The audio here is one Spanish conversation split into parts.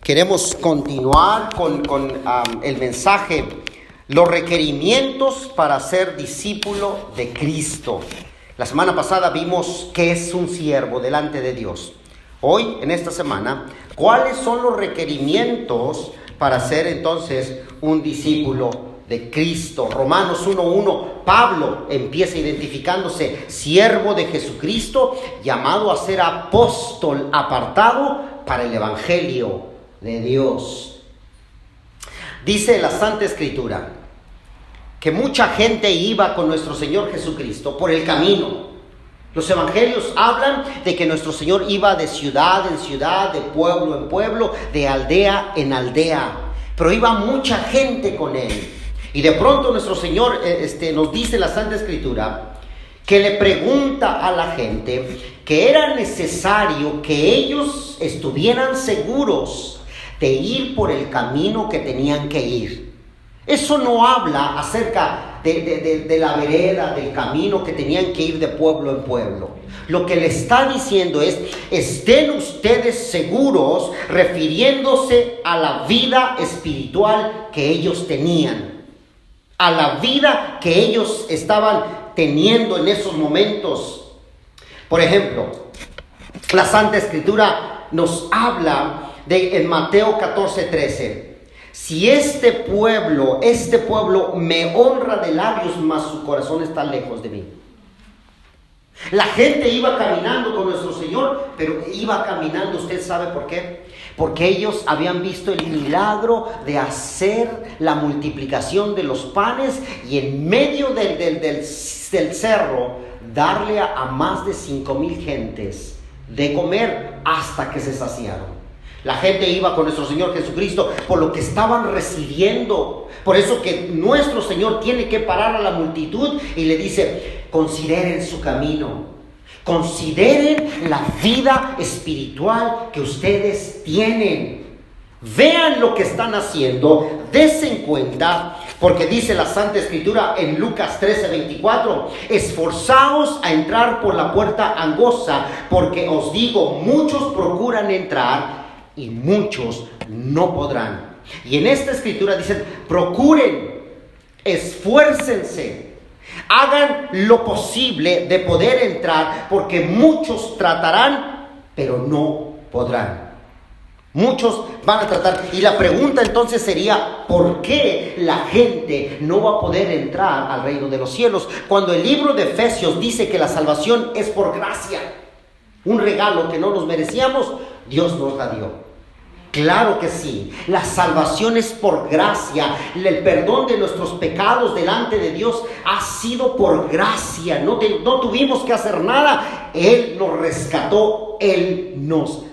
Queremos continuar con el mensaje, los requerimientos para ser discípulo de Cristo. La semana pasada vimos qué es un siervo delante de Dios. Hoy, en esta semana, ¿cuáles son los requerimientos para ser entonces un discípulo de Cristo? Romanos 1:1, Pablo empieza identificándose siervo de Jesucristo, llamado a ser apóstol apartado para el evangelio de Dios. Dice la Santa Escritura que mucha gente iba con nuestro Señor Jesucristo por el camino. Los evangelios hablan de que nuestro Señor iba de ciudad en ciudad, de pueblo en pueblo, de aldea en aldea, pero iba mucha gente con Él. Y de pronto nuestro Señor nos dice la Santa Escritura que le pregunta a la gente que era necesario que ellos estuvieran seguros de ir por el camino que tenían que ir. Eso no habla acerca de la vereda, del camino que tenían que ir de pueblo en pueblo. Lo que le está diciendo es: estén ustedes seguros, refiriéndose a la vida espiritual que ellos tenían, a la vida que ellos estaban teniendo en esos momentos. Por ejemplo, la Santa Escritura nos habla en Mateo 14:13. Si este pueblo me honra de labios, mas su corazón está lejos de mí. La gente iba caminando con nuestro Señor, pero iba caminando, ¿usted sabe por qué? Porque ellos habían visto el milagro de hacer la multiplicación de los panes y en medio del cerro darle a más de 5,000 gentes de comer hasta que se saciaron. La gente iba con nuestro Señor Jesucristo por lo que estaban recibiendo. Por eso que nuestro Señor tiene que parar a la multitud y le dice: consideren su camino, consideren la vida espiritual que ustedes tienen, vean lo que están haciendo, dense cuenta, porque dice la Santa Escritura en Lucas 13:24: esforzaos a entrar por la puerta angosta, porque os digo, muchos procuran entrar y muchos no podrán. Y en esta escritura dicen: procuren, esfuércense, hagan lo posible de poder entrar, porque muchos tratarán, pero no podrán. Muchos van a tratar. Y la pregunta entonces sería: ¿por qué la gente no va a poder entrar al reino de los cielos? Cuando el libro de Efesios dice que la salvación es por gracia, un regalo que no nos merecíamos, Dios nos la dio. Claro que sí, la salvación es por gracia. El perdón de nuestros pecados delante de Dios ha sido por gracia. No tuvimos que hacer nada. Él nos rescató, Él nos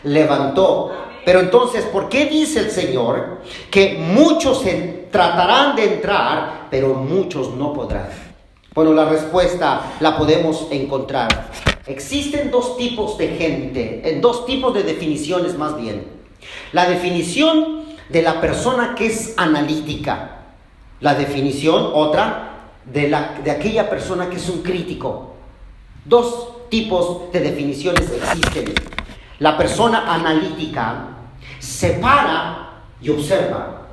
levantó. Pero entonces, ¿por qué dice el Señor que muchos tratarán de entrar, pero muchos no podrán? Bueno, la respuesta la podemos encontrar. Existen dos tipos de gente, dos tipos de definiciones más bien. La definición de la persona que es analítica. La definición, otra, de aquella persona que es un crítico. Dos tipos de definiciones existen. La persona analítica separa y observa.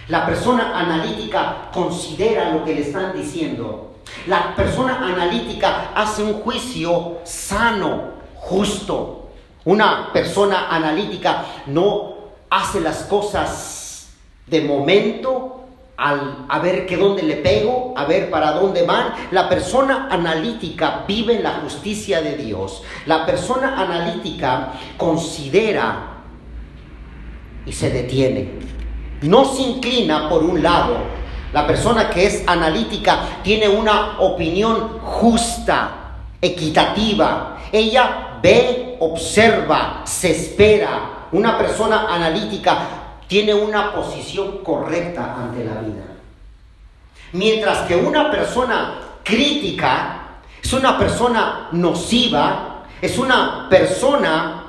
La persona analítica considera lo que le están diciendo. La persona analítica hace un juicio sano, justo. Una persona analítica no hace las cosas de momento, a ver dónde le pego, a ver para dónde van. La persona analítica vive en la justicia de Dios. La persona analítica considera y se detiene. No se inclina por un lado. La persona que es analítica tiene una opinión justa, equitativa. Ella ve, observa, se espera. Una persona analítica tiene una posición correcta ante la vida. Mientras que una persona crítica es una persona nociva, es una persona,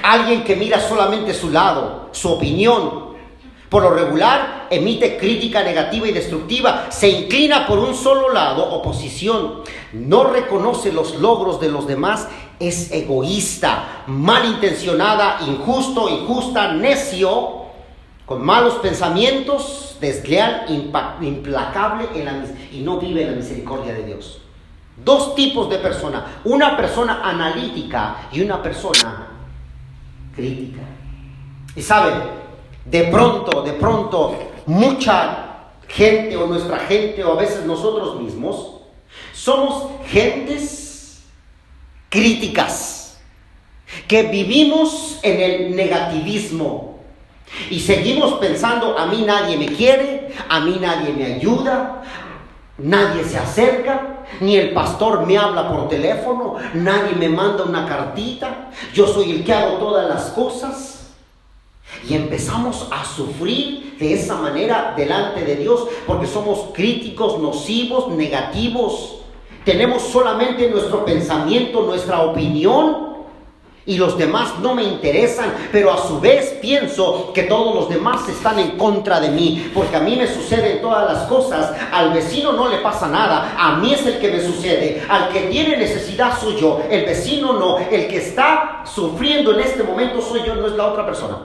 alguien que mira solamente su lado, su opinión. Por lo regular, emite crítica negativa y destructiva, se inclina por un solo lado o posición, no reconoce los logros de los demás es egoísta, malintencionada, injusta, necio, con malos pensamientos, desleal, implacable y no vive en la misericordia de Dios. Dos tipos de persona: una persona analítica y una persona crítica. Y saben, de pronto, mucha gente o nuestra gente o a veces nosotros mismos somos gentes críticas, que vivimos en el negativismo y seguimos pensando: a mí nadie me quiere, a mí nadie me ayuda, nadie se acerca, ni el pastor me habla por teléfono, nadie me manda una cartita, yo soy el que hago todas las cosas. Y empezamos a sufrir de esa manera delante de Dios, porque somos críticos, nocivos, negativos. Tenemos solamente nuestro pensamiento, nuestra opinión, y los demás no me interesan, pero a su vez pienso que todos los demás están en contra de mí, porque a mí me suceden todas las cosas, al vecino no le pasa nada, a mí es el que me sucede, al que tiene necesidad soy yo, el vecino no, el que está sufriendo en este momento soy yo, no es la otra persona.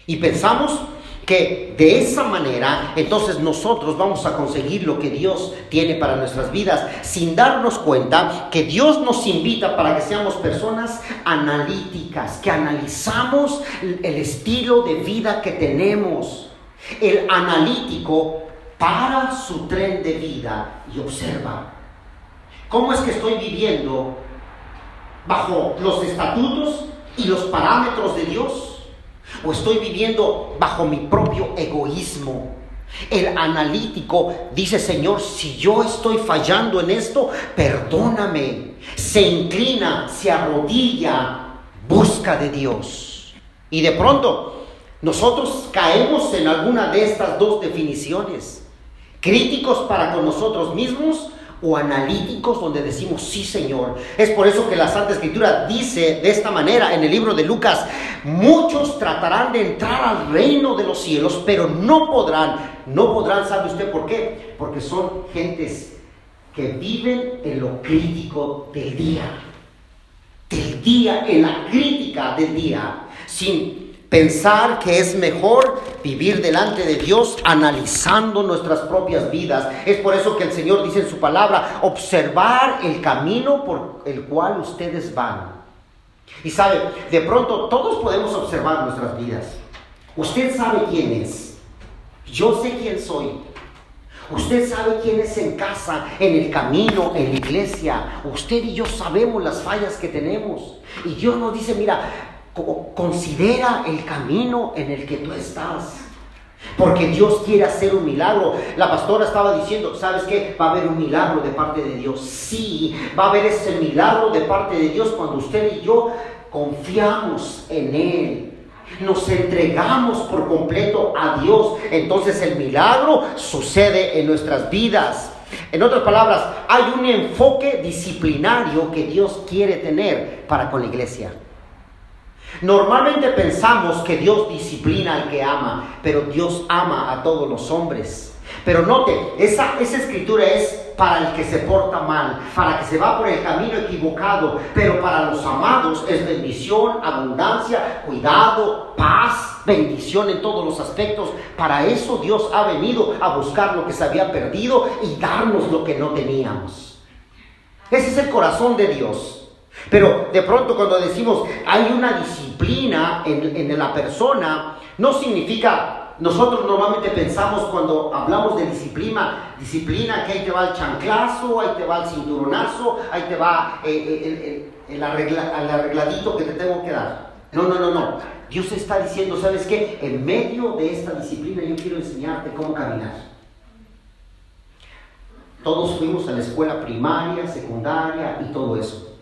Y pensamos que de esa manera entonces nosotros vamos a conseguir lo que Dios tiene para nuestras vidas, sin darnos cuenta que Dios nos invita para que seamos personas analíticas, que analizamos el estilo de vida que tenemos. El analítico para su tren de vida y observa: ¿cómo es que estoy viviendo bajo los estatutos y los parámetros de Dios? ¿O estoy viviendo bajo mi propio egoísmo? El analítico dice: Señor, si yo estoy fallando en esto, perdóname. Se inclina, se arrodilla, busca de Dios. Y de pronto nosotros caemos en alguna de estas dos definiciones: críticos para con nosotros mismos, o analíticos, donde decimos: sí, Señor. Es por eso que la Santa Escritura dice de esta manera en el libro de Lucas: muchos tratarán de entrar al reino de los cielos, pero no podrán. ¿Sabe usted por qué? Porque son gentes que viven en lo crítico del día, en la crítica del día, sin pensar que es mejor vivir delante de Dios analizando nuestras propias vidas. Es por eso que el Señor dice en su palabra: observar el camino por el cual ustedes van. Y sabe, de pronto todos podemos observar nuestras vidas. Usted sabe quién es. Yo sé quién soy. Usted sabe quién es en casa, en el camino, en la iglesia. Usted y yo sabemos las fallas que tenemos. Y Dios nos dice: mira, considera el camino en el que tú estás, porque Dios quiere hacer un milagro. La pastora estaba diciendo: ¿sabes qué? Va a haber un milagro de parte de Dios. Sí, va a haber ese milagro de parte de Dios cuando usted y yo confiamos en Él, nos entregamos por completo a Dios. Entonces el milagro sucede en nuestras vidas. En otras palabras, hay un enfoque disciplinario que Dios quiere tener para con la iglesia. Normalmente pensamos que Dios disciplina al que ama, pero Dios ama a todos los hombres. Pero note, esa escritura es para el que se porta mal, para que se va por el camino equivocado, pero para los amados es bendición, abundancia, cuidado, paz, bendición en todos los aspectos. Para eso Dios ha venido a buscar lo que se había perdido y darnos lo que no teníamos. Ese es el corazón de Dios. Pero de pronto cuando decimos hay una disciplina en la persona, no significa... Nosotros normalmente pensamos, cuando hablamos de disciplina, que ahí te va el chanclazo, ahí te va el cinturonazo, ahí te va el arregladito que te tengo que dar. No. Dios está diciendo: ¿sabes qué? En medio de esta disciplina yo quiero enseñarte cómo caminar. Todos fuimos a la escuela primaria, secundaria y todo eso.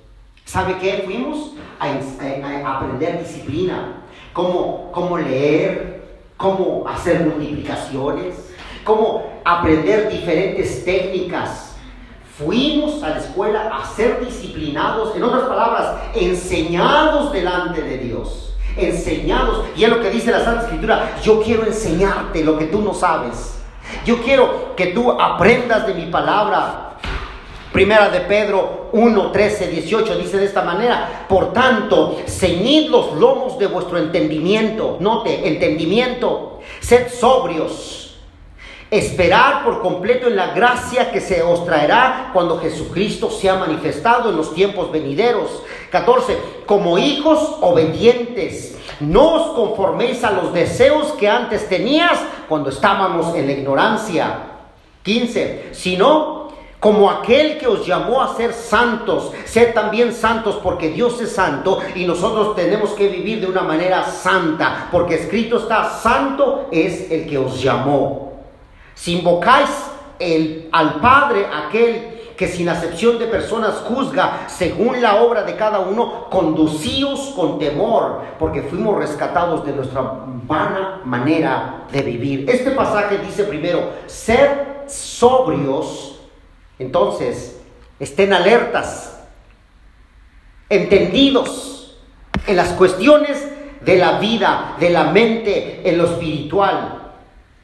¿Sabe qué? Fuimos a aprender disciplina, cómo leer, cómo hacer multiplicaciones, cómo aprender diferentes técnicas. Fuimos a la escuela a ser disciplinados, en otras palabras, enseñados delante de Dios. Enseñados, y es lo que dice la Santa Escritura: yo quiero enseñarte lo que tú no sabes. Yo quiero que tú aprendas de mi palabra. Primera de Pedro 1, 13, 18 dice de esta manera: por tanto, ceñid los lomos de vuestro entendimiento. Note, entendimiento. Sed sobrios. Esperar por completo en la gracia que se os traerá cuando Jesucristo sea manifestado en los tiempos venideros. 14. Como hijos obedientes, no os conforméis a los deseos que antes tenías cuando estábamos en la ignorancia. 15. Sino como aquel que os llamó a ser santos, sed también santos, porque Dios es santo y nosotros tenemos que vivir de una manera santa, porque escrito está: santo es el que os llamó. Si invocáis al Padre, aquel que sin acepción de personas juzga según la obra de cada uno, conducíos con temor, porque fuimos rescatados de nuestra vana manera de vivir. Este pasaje dice primero: ser sobrios. Entonces, estén alertas, entendidos en las cuestiones de la vida, de la mente, en lo espiritual.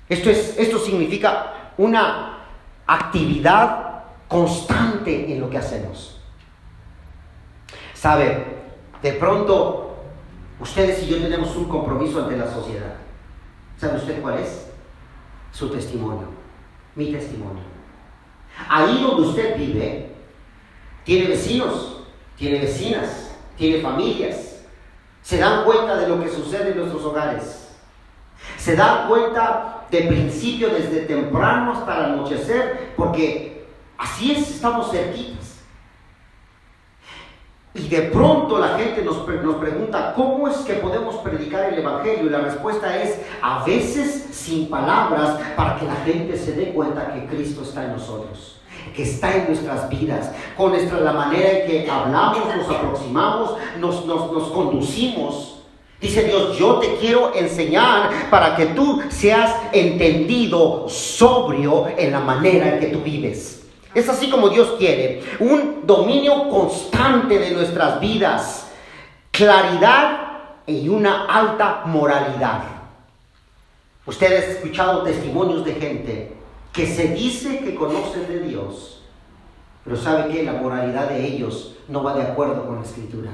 Esto significa una actividad constante en lo que hacemos. ¿Sabe? De pronto, ustedes y yo tenemos un compromiso ante la sociedad. ¿Sabe usted cuál es? Su testimonio, mi testimonio. Ahí donde usted vive, tiene vecinos, tiene vecinas, tiene familias. Se dan cuenta de lo que sucede en nuestros hogares. Se dan cuenta de principio desde temprano hasta el anochecer, porque así es, estamos cerquitas. Y de pronto la gente nos pregunta: ¿cómo es que podemos predicar el Evangelio? Y la respuesta es: a veces sin palabras, para que la gente se dé cuenta que Cristo está en nosotros, que está en nuestras vidas, con la manera en que hablamos, nos aproximamos, nos conducimos. Dice Dios: yo te quiero enseñar para que tú seas entendido, sobrio en la manera en que tú vives. Es así como Dios quiere, un dominio constante de nuestras vidas, claridad y una alta moralidad. Usted ha escuchado testimonios de gente que se dice que conocen de Dios, pero sabe que la moralidad de ellos no va de acuerdo con la Escritura.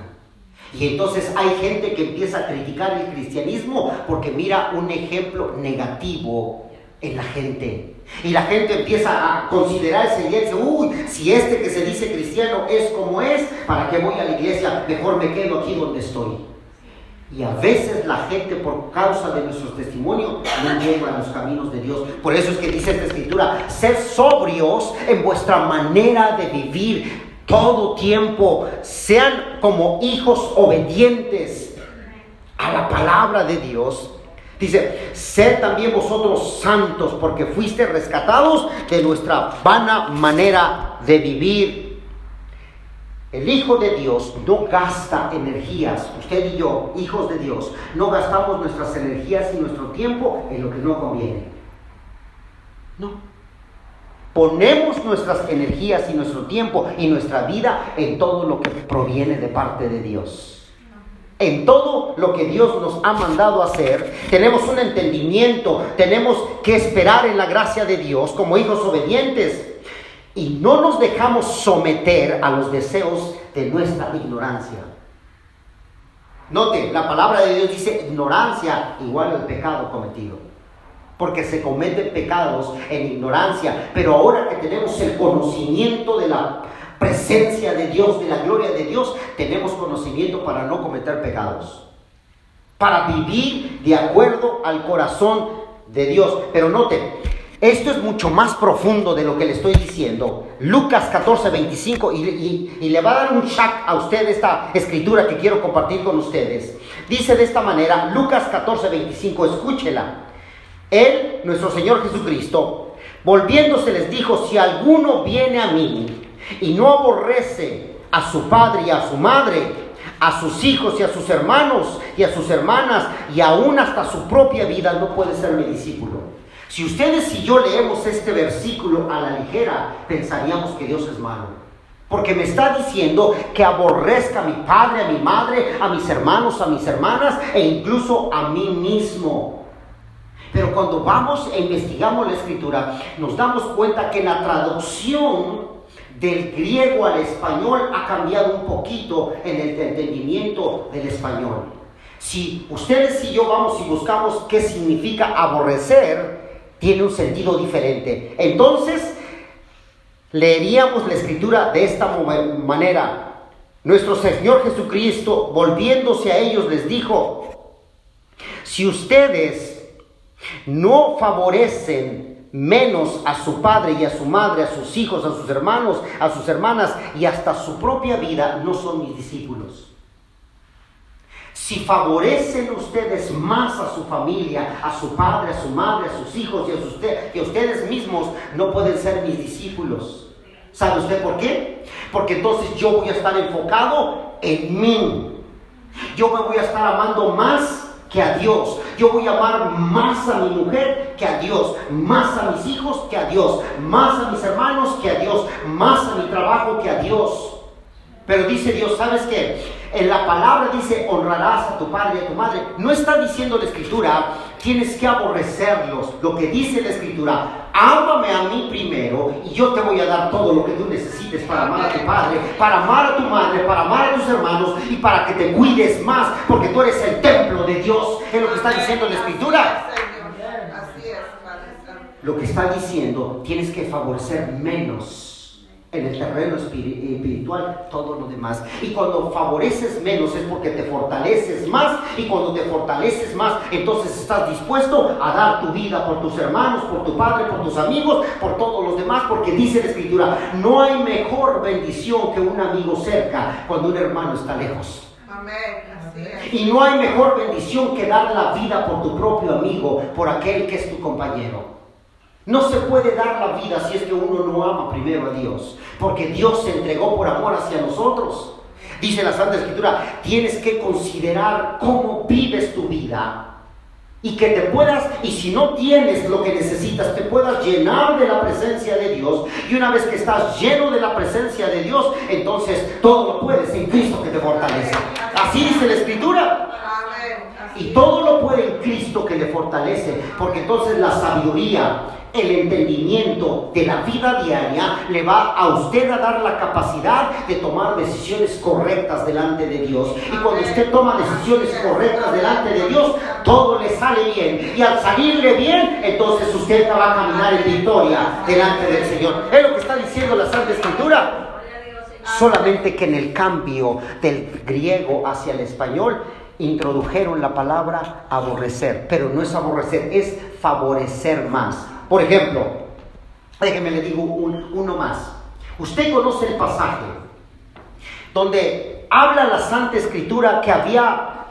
Y entonces hay gente que empieza a criticar el cristianismo porque mira un ejemplo negativo en la gente. Y la gente empieza a considerarse y dice: uy, si este que se dice cristiano es como es, ¿para qué voy a la iglesia? Mejor me quedo aquí donde estoy. Y a veces la gente, por causa de nuestros testimonios, no llega a los caminos de Dios. Por eso es que dice esta escritura: sed sobrios en vuestra manera de vivir. Todo tiempo sean como hijos obedientes a la palabra de Dios. Dice: sed también vosotros santos, porque fuiste rescatados de nuestra vana manera de vivir. El Hijo de Dios no gasta energías. Usted y yo, hijos de Dios, no gastamos nuestras energías y nuestro tiempo en lo que no conviene. No. Ponemos nuestras energías y nuestro tiempo y nuestra vida en todo lo que proviene de parte de Dios. En todo lo que Dios nos ha mandado hacer, tenemos un entendimiento, tenemos que esperar en la gracia de Dios como hijos obedientes. Y no nos dejamos someter a los deseos de nuestra ignorancia. Note, la palabra de Dios dice: ignorancia igual al pecado cometido. Porque se cometen pecados en ignorancia. Pero ahora que tenemos el conocimiento de la presencia de Dios, de la gloria de Dios, tenemos conocimiento para no cometer pecados, para vivir de acuerdo al corazón de Dios. Pero note, esto es mucho más profundo de lo que le estoy diciendo. Lucas 14, 25, y le va a dar un shock a usted esta escritura que quiero compartir con ustedes. Dice de esta manera, Lucas 14, 25, escúchela. Él, nuestro Señor Jesucristo, volviéndose les dijo: si alguno viene a mí y no aborrece a su padre y a su madre, a sus hijos y a sus hermanos y a sus hermanas, y aún hasta su propia vida, no puede ser mi discípulo. Si ustedes y yo leemos este versículo a la ligera, pensaríamos que Dios es malo, porque me está diciendo que aborrezca a mi padre, a mi madre, a mis hermanos, a mis hermanas e incluso a mí mismo. Pero cuando vamos e investigamos la escritura, nos damos cuenta que la traducción del griego al español ha cambiado un poquito en el entendimiento del español. Si ustedes y yo vamos y buscamos qué significa aborrecer, tiene un sentido diferente. Entonces, leeríamos la escritura de esta manera. Nuestro Señor Jesucristo, volviéndose a ellos, les dijo: si ustedes no favorecen menos a su padre y a su madre, a sus hijos, a sus hermanos, a sus hermanas y hasta su propia vida, no son mis discípulos. Si favorecen ustedes más a su familia, a su padre, a su madre, a sus hijos y a ustedes mismos, no pueden ser mis discípulos. ¿Sabe usted por qué? Porque entonces yo voy a estar enfocado en mí. Yo me voy a estar amando más que a Dios. Yo voy a amar más a mi mujer que a Dios, más a mis hijos que a Dios, más a mis hermanos que a Dios, más a mi trabajo que a Dios. Pero dice Dios, ¿sabes qué? En la palabra dice: honrarás a tu padre y a tu madre. No está diciendo la escritura, tienes que aborrecerlos. Lo que dice la escritura: ámame a mí primero y yo te voy a dar todo lo que tú necesites para amar a tu padre, para amar a tu madre, para amar a tus hermanos y para que te cuides más, porque tú eres el templo de Dios. Es lo que está diciendo la escritura. Lo que está diciendo, tienes que favorecer menos en el terreno espiritual todo lo demás. Y cuando favoreces menos es porque te fortaleces más, y cuando te fortaleces más, entonces estás dispuesto a dar tu vida por tus hermanos, por tu padre, por tus amigos, por todos los demás, porque dice la escritura: no hay mejor bendición que un amigo cerca cuando un hermano está lejos. Y no hay mejor bendición que dar la vida por tu propio amigo, por aquel que es tu compañero. No se puede dar la vida si es que uno no ama primero a Dios, porque Dios se entregó por amor hacia nosotros. Dice la Santa Escritura: tienes que considerar cómo vives tu vida y que te puedas, y si no tienes lo que necesitas, te puedas llenar de la presencia de Dios. Y una vez que estás lleno de la presencia de Dios, entonces todo lo puedes en Cristo que te fortalece. Así dice la Escritura. Y todo lo puede en Cristo que le fortalece, porque entonces la sabiduría, el entendimiento de la vida diaria le va a usted a dar la capacidad de tomar decisiones correctas delante de Dios. Y cuando usted toma decisiones correctas delante de Dios, todo le sale bien. Y al salirle bien, entonces usted va a caminar en victoria delante del Señor. Es lo que está diciendo la Santa Escritura. Solamente que en el cambio del griego hacia el español introdujeron la palabra aborrecer, pero no es aborrecer, es favorecer más. Por ejemplo, déjeme le digo uno más. Usted conoce el pasaje donde habla la Santa Escritura que había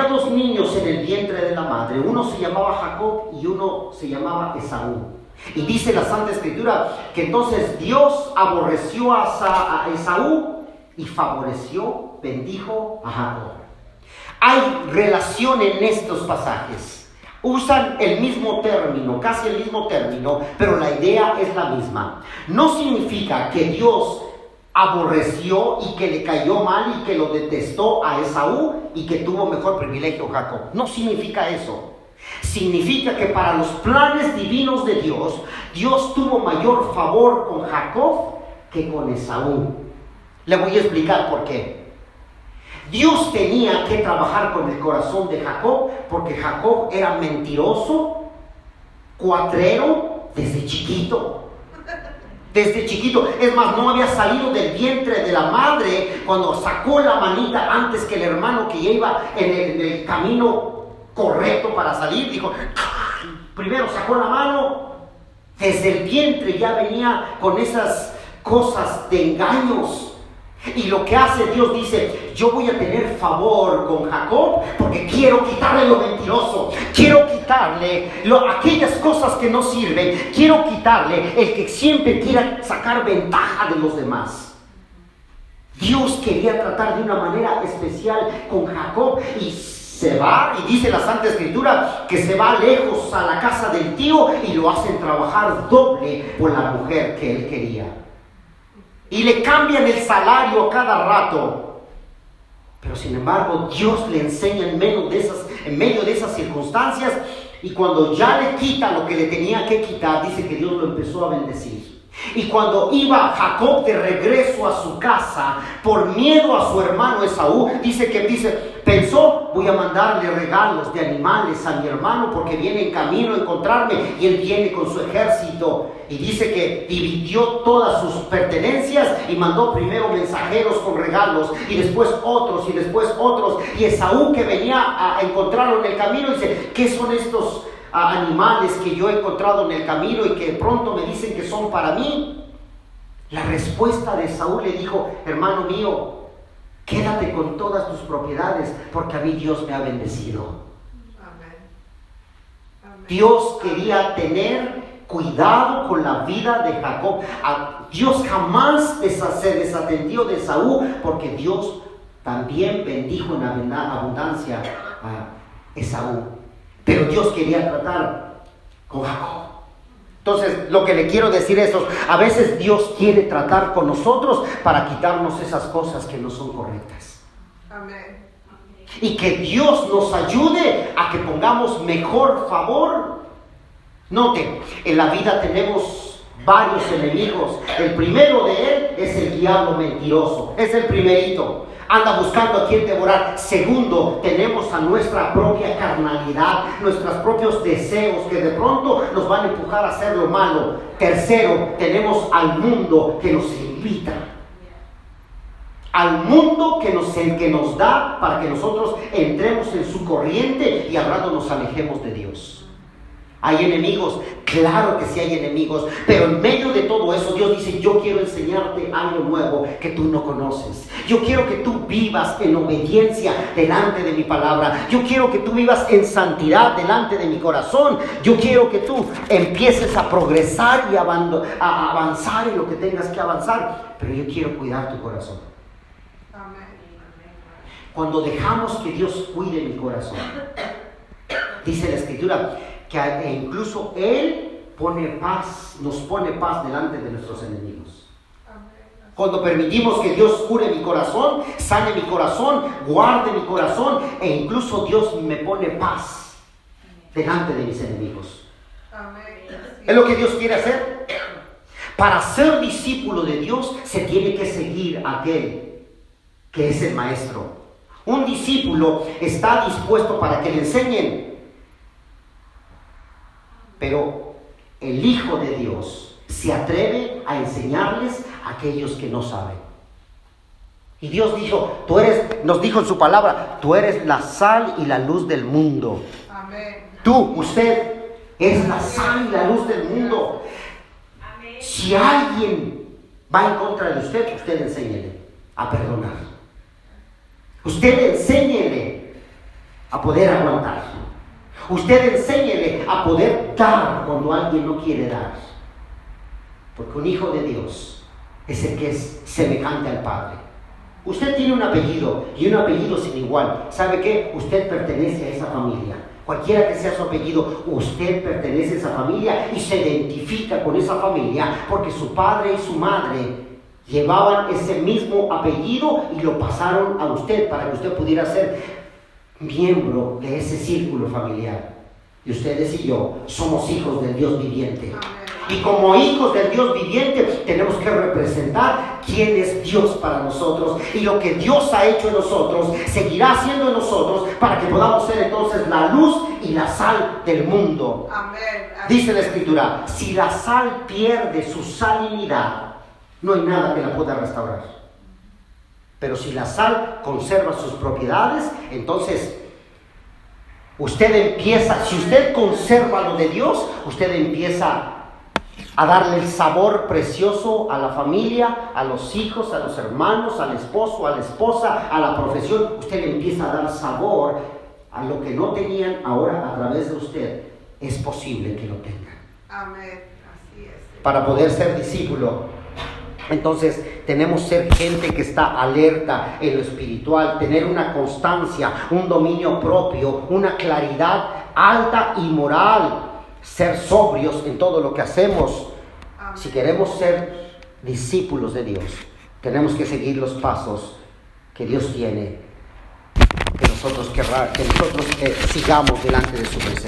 dos niños en el vientre de la madre. Uno se llamaba Jacob y uno se llamaba Esaú. Y dice la Santa Escritura que entonces Dios aborreció a Esaú y favoreció, bendijo a Jacob. Hay relación en estos pasajes. Usan el mismo término, casi el mismo término, pero la idea es la misma. No significa que Dios aborreció y que le cayó mal y que lo detestó a Esaú y que tuvo mejor privilegio Jacob. No significa eso. Significa que para los planes divinos de Dios, Dios tuvo mayor favor con Jacob que con Esaú. Le voy a explicar por qué. Dios tenía que trabajar con el corazón de Jacob, porque Jacob era mentiroso, cuatrero, desde chiquito. Desde chiquito. Es más, no había salido del vientre de la madre cuando sacó la manita antes que el hermano que iba en el camino correcto para salir. Dijo, primero sacó la mano. Desde el vientre ya venía con esas cosas de engaños. Y lo que hace Dios, dice: yo voy a tener favor con Jacob porque quiero quitarle lo mentiroso, quiero quitarle aquellas cosas que no sirven, quiero quitarle el que siempre quiera sacar ventaja de los demás. Dios quería tratar de una manera especial con Jacob y se va, y dice la Santa Escritura que se va lejos a la casa del tío y lo hacen trabajar doble por la mujer que él quería. Y le cambian el salario a cada rato. Pero sin embargo, Dios le enseña en medio de esas circunstancias. Y cuando ya le quita lo que le tenía que quitar, dice que Dios lo empezó a bendecir. Y cuando iba Jacob de regreso a su casa, por miedo a su hermano Esaú, pensó, voy a mandarle regalos de animales a mi hermano porque viene en camino a encontrarme y él viene con su ejército. Y dice que dividió todas sus pertenencias y mandó primero mensajeros con regalos y después otros y después otros. Y Esaú, que venía a encontrarlo en el camino, dice, ¿qué son estos animales que yo he encontrado en el camino y que pronto me dicen que son para mí? La respuesta de Esaú le dijo, hermano mío, quédate con todas tus propiedades porque a mí Dios me ha bendecido. Amén. Amén. Dios quería tener cuidado con la vida de Jacob. Dios jamás se desatendió de Esaú porque Dios también bendijo en abundancia a Esaú. Pero Dios quería tratar con Jacob. Entonces, lo que le quiero decir es, a veces Dios quiere tratar con nosotros para quitarnos esas cosas que no son correctas. Amén. Y que Dios nos ayude a que pongamos mejor favor. Note, en la vida tenemos varios enemigos. El primero de él es el diablo mentiroso. Es el primerito. Anda buscando a quien devorar. Segundo, tenemos a nuestra propia carnalidad, nuestros propios deseos que de pronto nos van a empujar a hacer lo malo. Tercero, tenemos al mundo que nos invita. Al mundo que nos da para que nosotros entremos en su corriente y al rato nos alejemos de Dios. ¿Hay enemigos? Claro que sí hay enemigos, pero en medio de todo eso Dios dice, yo quiero enseñarte algo nuevo que tú no conoces. Yo quiero que tú vivas en obediencia delante de mi palabra. Yo quiero que tú vivas en santidad delante de mi corazón. Yo quiero que tú empieces a progresar y a avanzar en lo que tengas que avanzar, pero yo quiero cuidar tu corazón. Amén. Cuando dejamos que Dios cuide mi corazón, dice la Escritura que incluso Él nos pone paz delante de nuestros enemigos. Amén. Cuando permitimos que Dios cure mi corazón, sane mi corazón, guarde mi corazón, e incluso Dios me pone paz delante de mis enemigos. Amén. Es lo que Dios quiere hacer. Para ser discípulo de Dios se tiene que seguir a aquel que es el maestro. Un discípulo está dispuesto para que le enseñen. Pero el Hijo de Dios se atreve a enseñarles a aquellos que no saben. Y Dios nos dijo en su palabra, tú eres la sal y la luz del mundo. Amén. Usted es la sal y la luz del mundo. Amén. Si alguien va en contra de usted enséñele a perdonar. Usted enséñele a poder aguantar. Usted enséñele a poder dar cuando alguien no quiere dar. Porque un hijo de Dios es el que es semejante al Padre. Usted tiene un apellido y un apellido sin igual. ¿Sabe qué? Usted pertenece a esa familia. Cualquiera que sea su apellido, usted pertenece a esa familia y se identifica con esa familia porque su padre y su madre llevaban ese mismo apellido y lo pasaron a usted para que usted pudiera ser miembro de ese círculo familiar. Y ustedes y yo somos hijos del Dios viviente. Amén. Y como hijos del Dios viviente tenemos que representar quién es Dios para nosotros. Y lo que Dios ha hecho en nosotros seguirá haciendo en nosotros para que podamos ser entonces la luz y la sal del mundo. Amén. Dice la Escritura, si la sal pierde su salinidad, no hay nada que la pueda restaurar. Pero si la sal conserva sus propiedades, entonces si usted conserva lo de Dios, usted empieza a darle el sabor precioso a la familia, a los hijos, a los hermanos, al esposo, a la esposa, a la profesión. Usted empieza a dar sabor a lo que no tenían, ahora a través de usted es posible que lo tengan. Amén. Así es. Para poder ser discípulo, entonces tenemos que ser gente que está alerta en lo espiritual, tener una constancia, un dominio propio, una claridad alta y moral, ser sobrios en todo lo que hacemos. Amén. Si queremos ser discípulos de Dios, tenemos que seguir los pasos que Dios tiene, que nosotros sigamos delante de su presencia.